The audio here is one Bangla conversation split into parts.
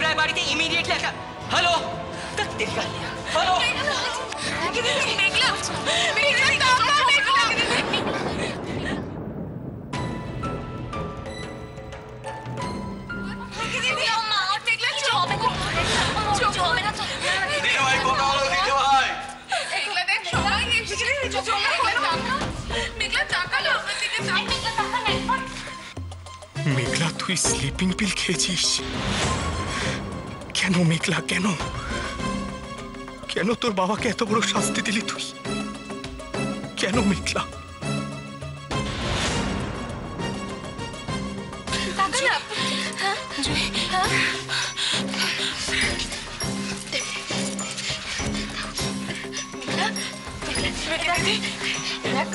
রায় বাড়িতে ইমিডিয়েটলি একটা হ্যালো হ্যালো মেঘলা, তুই স্লিপিং পিল খেয়েছিস কেন? মেঘলা, কেন কেন তোর বাবাকে এত বড় শাস্তি দিলি তুই? কেন মেঘলা?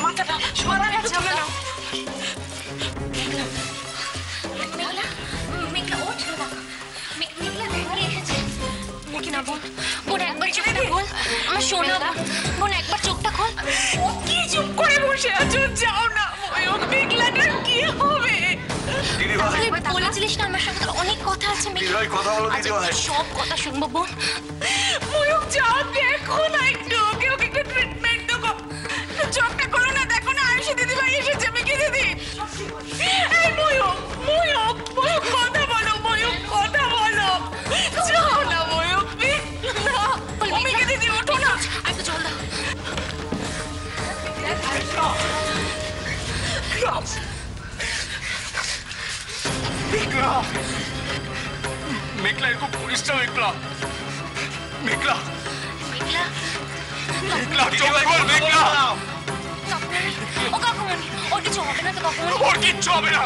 মাথাটা সরা গেছে। আমার সোনা বোন, একবার চোখটা খোল। কি চুপ করে বসে আছো? যাও না ময়ূক, মেঘলাটার কি হবে? বলেছিলিস না আমার সঙ্গে অনেক কথা আছে। সব কথা শুনবো বোন। ময়ূক যাও, দেখো না একটু, ওকে একটু ট্রিটমেন্ট দেবো। চোখটা খোলো না, দেখো না আয়ুষী দিদিভাই এসেছে। মিকি দিদি, এই ময়ূক ময়ূক ময়ূক কথা বলো, ময়ূক কথা বলো। যাও না ময়ূক, মিকি দিদি ওঠো না। একটু জল দাও। মেঘলা, এরকম করিস না মেঘলা। মেঘলা মেঘলা, চোখ খোল মেঘলা। ও কাকুমনি, ওর কিছু হবে না তো কাকুমনি? ওর কিচ্ছু হবে না।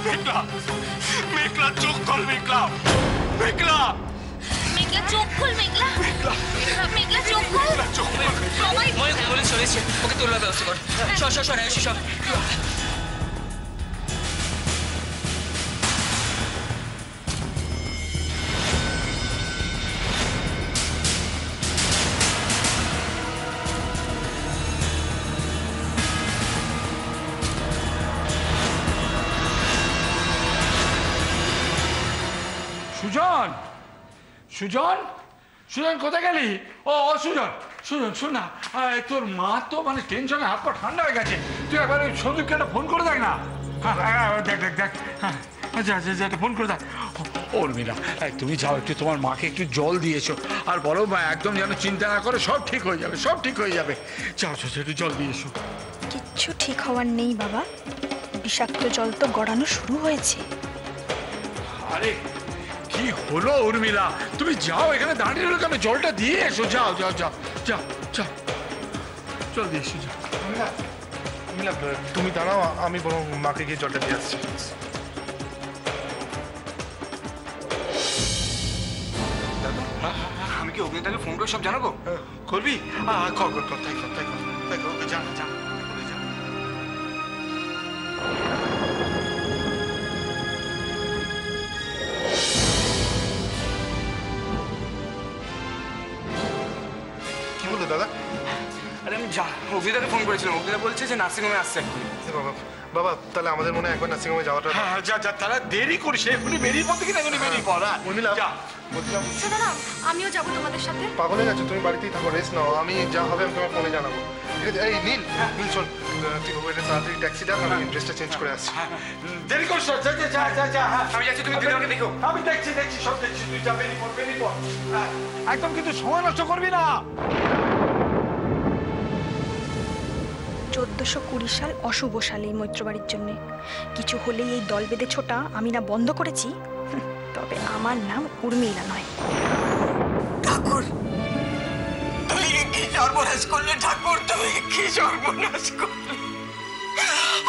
মেঘলা মেঘলা, চোখ খোল মেঘলা। মেঘলা মেঘলা, চোখ খোল মেঘলা। মেঘলা, চোখ খোল। চোখ খোল। সবাই ময়ূক অ্যাম্বুলেন্স চলেছে, ওকে তোলার ব্যবস্থা কর। সর আয়ুষী, সর। সুজন, সুজন, সুজন কোথায় গেলি? ও সুজন, সুজন শোন না, তোর মা তো মানে টেনশনে হাত পা ঠান্ডা হয়ে গেছে। তুই একবার ওই সন্দীপকে একটা ফোন করে দেখ না। দেখ দেখ দেখ, হ্যাঁ আচ্ছা একটা ফোন করে দেখ। উর্মিলা, তুমি যাও, একটু তোমার মাকে একটু জল দিয়েছো আর বলো মা একদম যেন চিন্তা না করে, সব ঠিক হয়ে যাবে, সব ঠিক হয়ে যাবে। যাও একটু জল দিয়েছো। কিচ্ছু ঠিক হওয়ার নেই বাবা, বিষাক্ত জল তো গড়ানো শুরু হয়েছে। আরে কি হলো উর্মিলা, তুমি যাও, এখানে দাঁড়িয়ে রইলো কেন? জলটা দিয়ে এসো, যাও যাও যাও যাও যাও, জল দিয়ে এসো। তুমি দাঁড়াও, আমি বরং মাকে গিয়ে জলটা দিয়ে আসছি। আমি কি অগ্নিদাকে ফোন করে সব জানাবো? করবি? তাই কর, জানা জানা। কি বললো দাদা? আরে আমি অগ্নিদাকে ফোন করেছিলাম, অগ্নিদা বলছে যে নার্সিংহোমে আসছে। বাবা বাবা, তাহলে আমাদের মনে হয় একবার নার্সিংহোমে যাওয়াটা। হ্যাঁ যা যা, তারা দেরি করিস, এখনই বেরিয়ে পড়তে কিনা, এখনই বেরিয়ে পড়। উর্মিলা, যা। শোনো না, আমিও যাবো তোমাদের সাথে। পাগল হয়ে গেছো তুমি? বাড়িতেই থাকো, রেস্ট নাও, আমি যা হবে আমি তোমার ফোনে জানাবো। ঠিক আছে? এই নীল, নীল শোন, তুই ওটা তাড়াতাড়ি ট্যাক্সি ডাক, আমি ড্রেসটা চেঞ্জ করে আসছি। দেরি করিস না, যা যা যা যা। আমি যাচ্ছি, তুমি দিদাকে দেখো। আমি দেখছি সব দেখছি, তুই যা, বেরিয়ে পড়। একদম কিন্তু সময় নষ্ট করবি না। 1420 সাল অশুভ সাল এই মৈত্রবাড়ির জন্য। কিছু হলেই এই দল বেঁধে ছোটা আমি না বন্ধ করেছি, তবে আমার নাম উর্মিলা নয়। ঠাকুর, তুমি কি সর্বনাশ করলে? ঠাকুর, তুমি কি সর্বনাশ করলে?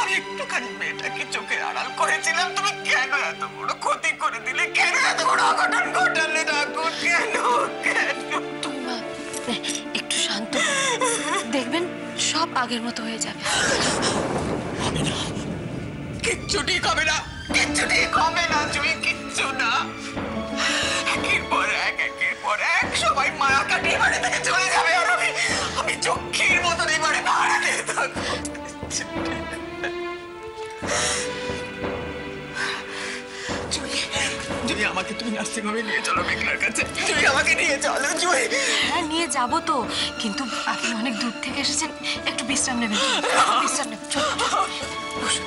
আমি একটুখানি মেয়েটাকে চোখের আড়াল করেছিলাম, তুমি কেন এত বড় ক্ষতি করে দিলে? কেন এত বড় অঘটন ঘটালে ঠাকুর? কেন কেন? একটু শান্ত, দেখবেন সব আগের মতো হয়ে যাবে। হবে না, কিচ্ছু ঠিক হবে না, কিচ্ছু ঠিক হবে না, তুমি কিচ্ছু না। একের পর এক সবাই মায়া কাটিয়ে বাড়ি থেকে চলে যাবে, আর আমি চক্ষির মতন এবারে ভাড়াতে থাকবো। যদি আমাকে তুমি নার্সিং হোমে নিয়ে চলো মেঘলার কাছে, তুমি আমাকে নিয়ে চলো জুই। হ্যাঁ নিয়ে যাব তো, কিন্তু আপনি অনেক দূর থেকে এসেছেন, একটু বিশ্রাম নেবেন, বিশ্রাম নেবেন। বসুন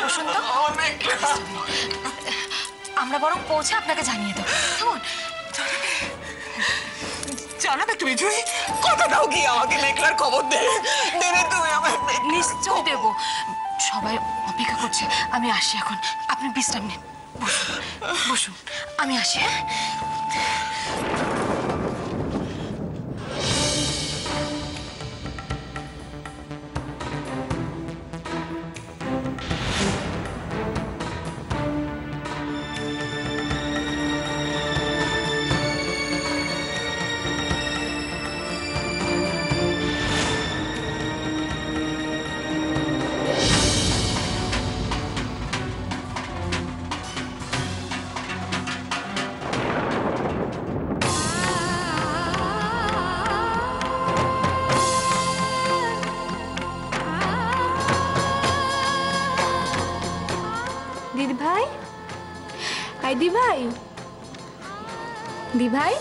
বসুন তো, আমরা বরং পৌঁছে আপনাকে জানিয়ে দেবো কেমন? জানাবে তুমি জুই, কথা দাও কি আমাকে মেঘলার খবর দেবে তুমি আমার। নিশ্চয় দেবো, সবাই অপেক্ষা করছে। আমি আসি এখন, আপনি বিশ্রাম নিন, বসুন বসুন, আমি আসি। হ্যাঁ দিদি ভাই, আই দি ভাই, দি ভাই,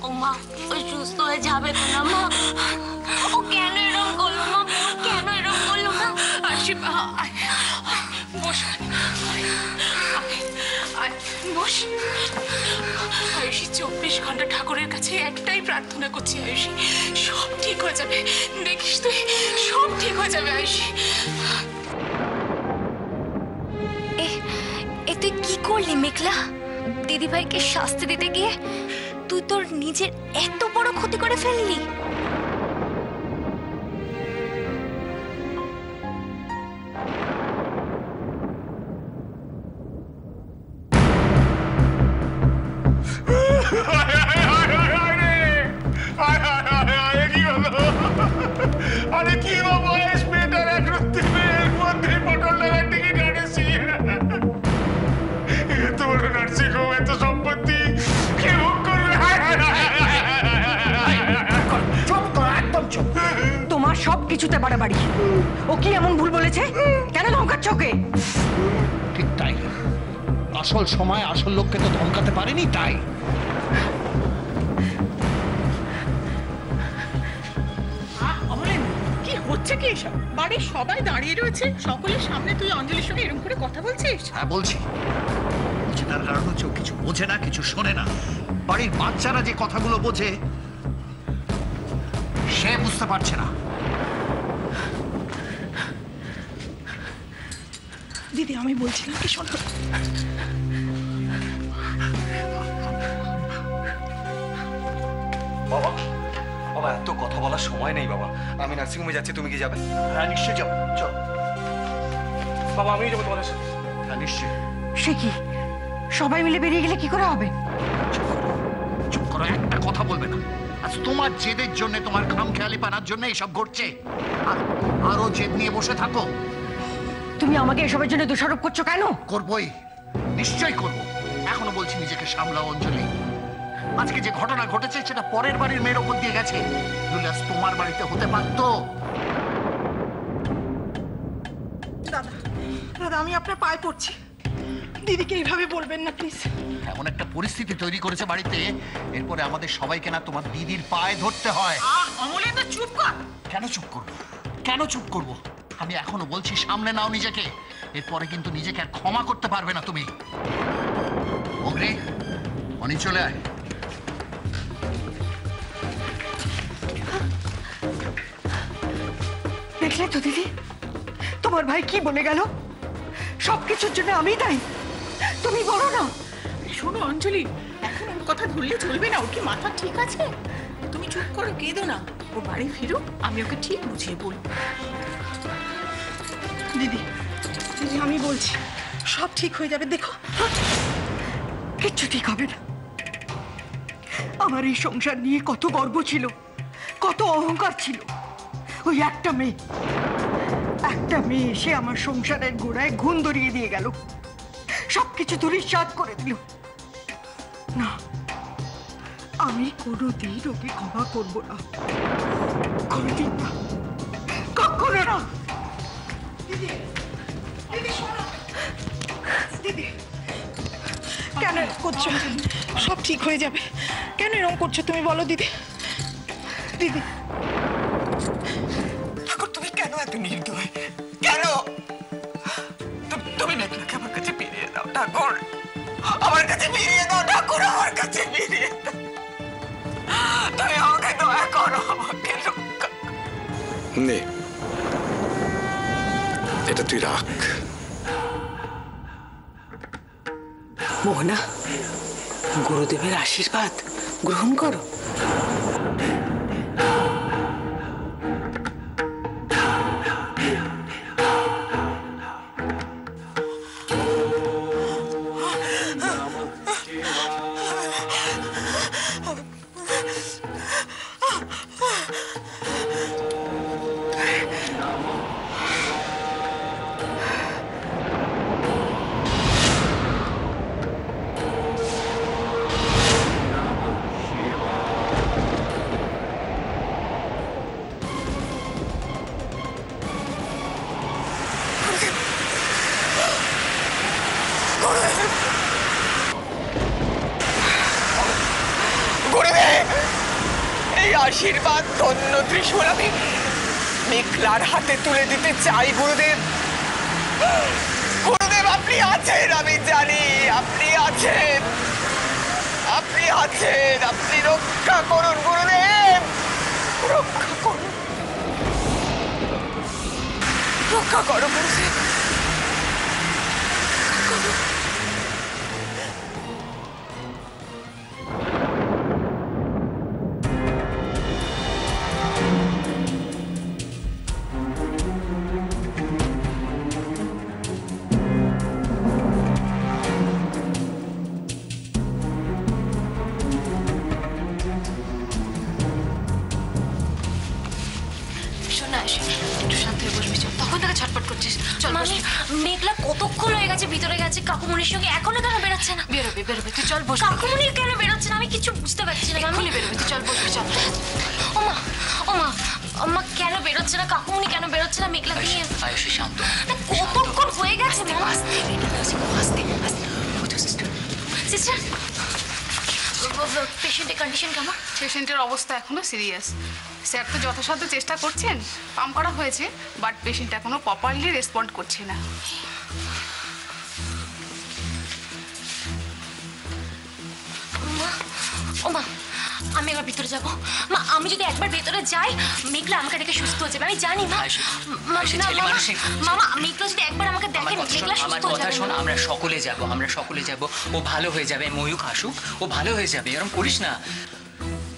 ও মা, ওই সুস্থ হয়ে যাবে তো না মা? ও কেন এরকম করলো মা? কেন এরকম করলো না? আয়ুষি বস, বস। আয়ুষি 24 ঘন্টা ঠাকুরের কাছে একটাই প্রার্থনা করছি, আয়ুষি সব ঠিক হয়ে যাবে, দেখিস তুই, সব ঠিক হয়ে যাবে আয়ুষি। এ তুই কি করলি মেঘলা? দিদি ভাইকে শাস্তি দিতে গিয়ে তুই তোর নিজের এত বড় ক্ষতি করে ফেললি। আরে কি বয়স মেয়েটার, এক রাত্রির মধ্যে পটল টাকার টিকিট আনেছি। এত বড় নার্সিং হোম, এত সম্পত্তি কে ভোগ করবে? তোমার সব কিছুতে বাড়াবাড়ি। ও কি এমন ভুল বলেছে? কেন ধমকাচ্ছ ওকে? ঠিক তাই, আসল সময় আসল লোককে তো ধমকাতে পারেনি, তাই অমলেন, কি হচ্ছে কি এসব? বাড়ির সবাই দাঁড়িয়ে রয়েছে, সকলের সামনে তুই অঞ্জলির সঙ্গে এরকম করে কথা বলছিস? হ্যাঁ বলছি, তার কারণ হচ্ছে ও কিছু বোঝে না, কিছু শোনে না। বাড়ির বাচ্চারা যে কথাগুলো বোঝে সে বুঝতে পারছে না। দিদি আমি বলছিলাম কি, শোনো, বাবা বাবা এত কথা বলার সময় নেই বাবা, আমি নার্সিং হোমে যাচ্ছি, তুমি কি যাবে? হ্যাঁ নিশ্চয়ই যাবো, চল বাবা আমিও যাবো তোমাদের সাথে। হ্যাঁ নিশ্চয়ই। সে কি সবাই মিলে বেরিয়ে গেলে কি করে হবে? চুপ করো, একটা কথা বলবে না। আজ তোমার জেদের জন্য, তোমার খামখেয়ালি পানার জন্য এসব ঘটছে, আর আরো জেদ নিয়ে বসে থাকো। তুমি আমাকে এসবের জন্য দোষারোপ করছো কেন? করবই, নিশ্চয়ই করবো। এখনো বলছি নিজেকে সামলাও অঞ্জলি। আজকে যে ঘটনা ঘটেছে সেটা পরের বাড়ির মেয়ের ওপর দিয়ে গেছে, আজ তোমার বাড়িতে হতে পারতো। দাদা দাদা আমি আপনার পায়ে পড়ছি, দিদিকে এইভাবে বলবেন না প্লিজ। এমন একটা পরিস্থিতি তৈরি করেছে বাড়িতে, এরপরে আমাদের সবাইকে না তোমার দিদির পায়ে ধরতে হয়। অমলেন তো চুপ কর। কেন চুপ করবো? কেন চুপ করবো? আমি এখনো বলছি সামনে নাও নিজেকে, এরপরে কিন্তু নিজেকে আর ক্ষমা করতে পারবে না তুমি। অগ্নি, অনি চলে আয়। দেখলে তো দিদি, তোমার ভাই কি বলে গেল? সবকিছুর জন্য আমি দায়ী, তুমি বলো না। শোনো অঞ্জলি, এখন ওর কথা ধরলে চলবে না, ওর কি মাথা ঠিক আছে? তুমি চুপ করো, কেঁদো না, ও বাড়ি ফিরুক, আমি ওকে ঠিক বুঝিয়ে বলবো। দিদি দিদি আমি বলছি সব ঠিক হয়ে যাবে, দেখো কিচ্ছু ঠিক হবে না। আমার এই সংসার নিয়ে কত গর্ব ছিল, কত অহংকার ছিল। ওই একটা মেয়ে এসে আমার সংসারের গোড়ায় ঘুণ ধরিয়ে দিয়ে গেল, সবকিছু ধূলিসাৎ করে দিল। না, আমি কোনোদিন ওকে ক্ষমা করব না, কোনোদিন না, কখনো না। দিদি, দিদি শোনো, দিদি কেন করছো? সব ঠিক হয়ে যাবে। কেন এরকম করছো তুমি বলো দিদি? দিদি ঠাকুর, তুমি কেন এত নির্দয়? কেন? তুমি মেঘলাকে আমার কাছে ফিরিয়ে দাও ঠাকুর, আমার কাছে ফিরিয়ে দাও ঠাকুর, আমার কাছে ফিরিয়ে দাও। তুমি আমাকে দয়া করো, আমাকে রক্ষা। নে, এটা তুই রাখ। মোহনা, গুরুদেবের আশীর্বাদ গ্রহণ করো। আশীর্বাদ ধন্য ত্রিশূল আমি মেঘলার হাতে তুলে দিতে চাই। গুরুদেব, গুরুদেব আপনি আছেন, আমি জানি আপনি আছেন, আপনি আছেন, আপনি রক্ষা করুন গুরুদেব, রক্ষা করুন, রক্ষা করো গুরুদেব। মেঘলা কতক্ষণ হয়ে গেছে ভিতরে গেছে কাকুমনির সঙ্গে, এখনো কেন বেরোচ্ছে না? বেরোবে বেরোবে, তুই চল বস। কাকুমনির কেন বেরোচ্ছে না আমি কিছু বুঝতে পারছি না। আমি বেরোবে, তুই চল বসবি, চল। ওমা ওমা ওমা, কেন বেরোচ্ছে না কাকুমনি, কেন বেরোচ্ছে না মেঘলা নিয়ে? আয়ুষী শান্ত, কতক্ষণ হয়ে গেছে? সিস্টার, পেশেন্টের কন্ডিশন কেমন? পেশেন্টের অবস্থা এখনো সিরিয়াস। স্যার তো যথাসাধ্য চেষ্টা করছেন, পাম্প করা হয়েছে, বাট পেশেন্ট এখনো প্রপারলি রেসপন্ড করছে না। ওমা, আমি একবার ভিতরে যাবো। মা, আমি যদি একবার ভেতরে যাই মেঘলা আমাকে দেখে সুস্থ হয়ে যাবে, আমি জানি। মা, মামা, মেঘলা যদি একবার আমাকে দেখে মেঘলা সুস্থ হয়ে যাবে। শোন, আমরা সকলে যাব, আমরা সকলে যাব, ও ভালো হয়ে যাবে। ময়ূক আসুক, ও ভালো হয়ে যাবে, এরকম করিস না।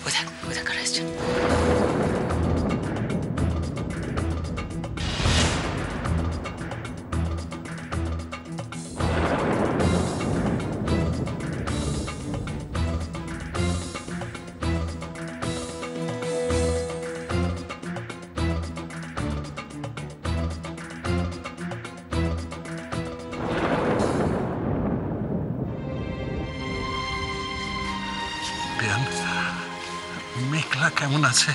ও দেখ কারা আসছেন। মেঘলা কেমন আছে?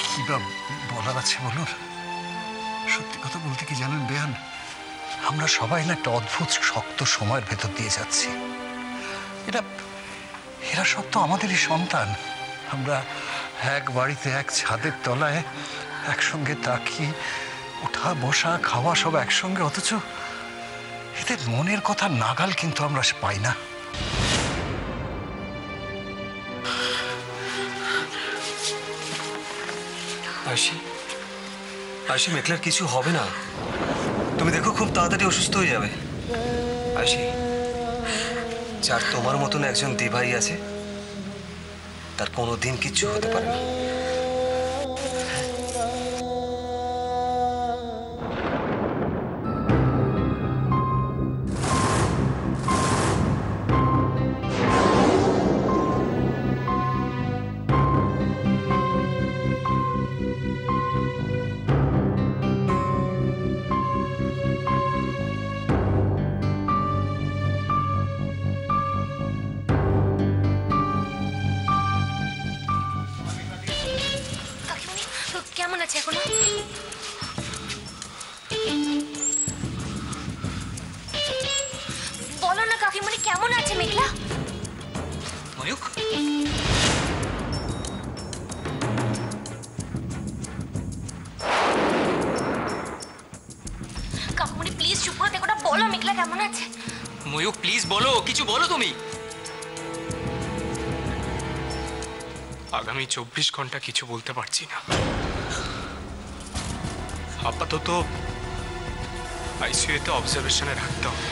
কি বা বলার আছে বলুন? সত্যি কথা বলতে কি জানেন বেয়ান, আমরা সবাই না একটা অদ্ভুত শক্ত সময়ের ভেতর দিয়ে যাচ্ছি। এরা সব তো আমাদেরই সন্তান। আমরা এক বাড়িতে এক ছাদের তলায় একসঙ্গে থাকি, ওঠা বসা খাওয়া সব একসঙ্গে, অথচ এদের মনের কথা নাগাল কিন্তু আমরা পাই না। আয়ুষী, মেঘলার কিছু হবে না, তুমি দেখো খুব তাড়াতাড়ি অসুস্থ হয়ে যাবে। আয়ুষী, যার তোমার মতন একজন দিভাই আছে তার কোনোদিন কিচ্ছু হতে পারে না। হয়েছে মেঘলা? ময়ূক কাকুমণি প্লিজ চুপ করে দেখো, বলো মেঘলা কেমন আছে? ময়ূক প্লিজ বলো, কিছু বলো তুমি। আগামী 24 ঘন্টা কিছু বলতে পারছি না। আপাতত আইসিইউতে অবজারভেশনে রাখতে হবে।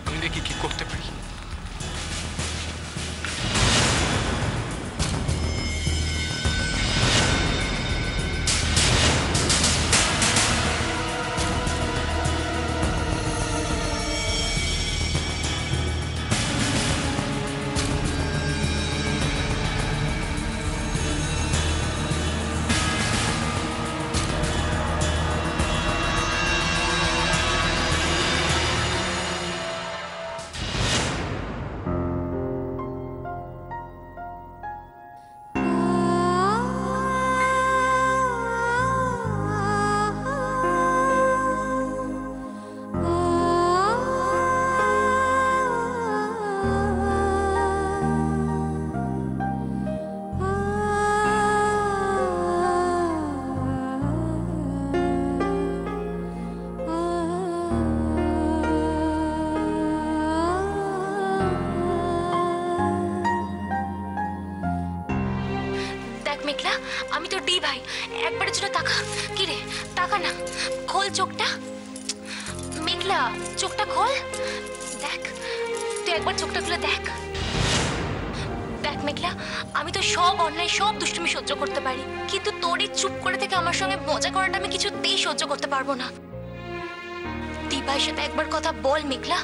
আমি দেখি কি করতে পারি। মেঘলা, আমি তো ডি ভাই, একবারের জন্য তাকা। কি রে, তাকা না, খোল চোখটা। মেঘলা চোখটা খোল, দেখ, তুই একবার চোখটা খুলে দেখ। দেখ মেঘলা, আমি তো সব অন্যায়, সব দুষ্টুমি সহ্য করতে পারি, কিন্তু তোর এই চুপ করে থেকে আমার সঙ্গে মজা করাটা আমি কিছুতেই সহ্য করতে পারবো না। ডি ভাইয়ের সাথে একবার কথা বল মেঘলা,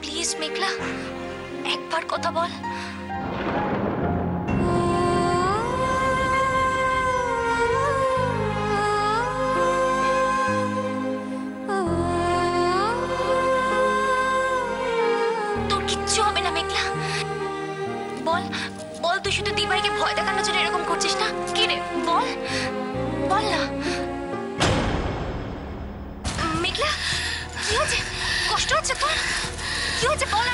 প্লিজ মেঘলা, একবার কথা বল। বল, তুই শুধু দিবাইকে ভয় দেখানোর জন্য এরকম করছিস না? কি রে, বল, বল না। মেঘলা, কি হয়েছে? কষ্ট হচ্ছে তোর? কি হয়েছে বল।